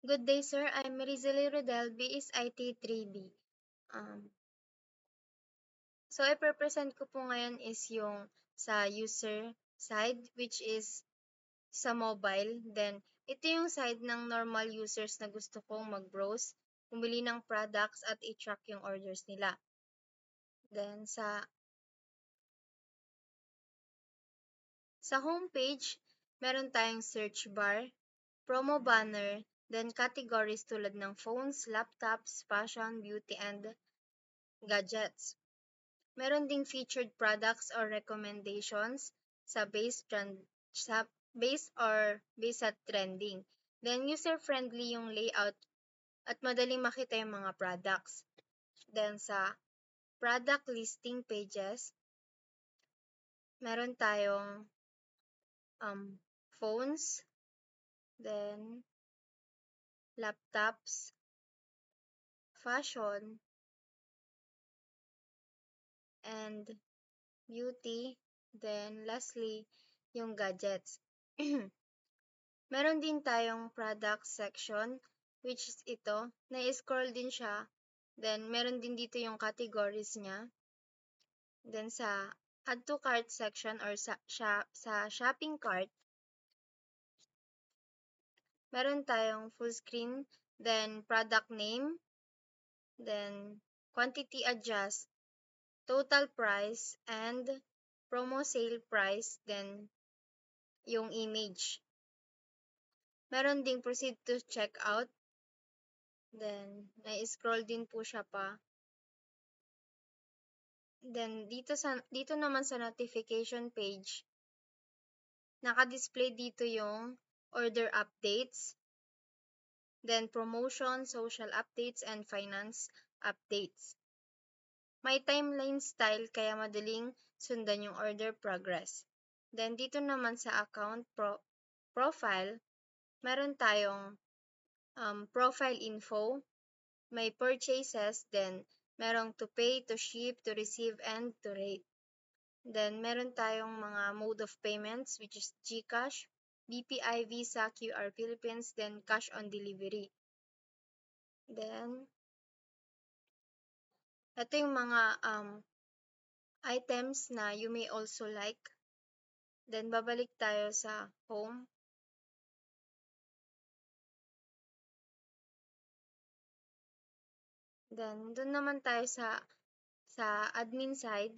Good day, sir. I'm Rizali Rodel, BSIT 3B. Um, so, i-represent ko po ngayon is yung sa user side, which is sa mobile. Then, ito yung side ng normal users na gusto kong mag-browse, pumili ng products at i-track yung orders nila. Then, sa homepage, meron tayong search bar, promo banner, then categories tulad ng phones, laptops, fashion, beauty, and gadgets. Meron ding featured products or recommendations sa based sa trending. Then user-friendly yung layout at madaling makita yung mga products. Then sa product listing pages, meron tayong phones, then laptops, fashion, and beauty, then lastly, yung gadgets. Meron din tayong product section, which is ito, na-scroll din siya. Then, meron din dito yung categories niya. Then, sa add to cart section or sa shopping cart, meron tayong full screen, then product name, then quantity adjust, total price, and promo sale price, then yung image. Meron ding proceed to check out. Then, na-scroll din po siya pa. Then, dito naman sa notification page, naka-display dito yung order updates, then promotion, social updates, and finance updates. May timeline style kaya madaling sundan yung order progress. Then, dito naman sa account profile, meron tayong profile info, may purchases, then merong to pay, to ship, to receive, and to rate. Then, meron tayong mga mode of payments, which is GCash, BPI, Visa, QR Philippines, then cash on delivery. Then, ito yung mga items na you may also like. Then, babalik tayo sa home. Then, dun naman tayo sa admin side.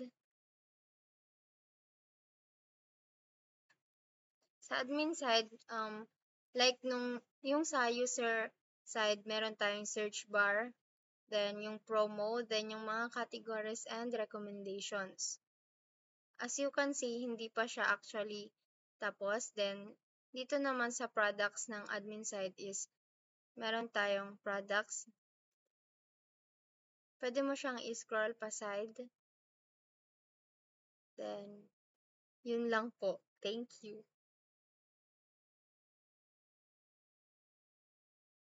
Sa admin side, like yung sa user side, meron tayong search bar, then yung promo, then yung mga categories and recommendations. As you can see, hindi pa siya actually tapos. Then, dito naman sa products ng admin side is, meron tayong products. Pwede mo siyang i-scroll pa side. Then, yun lang po. Thank you.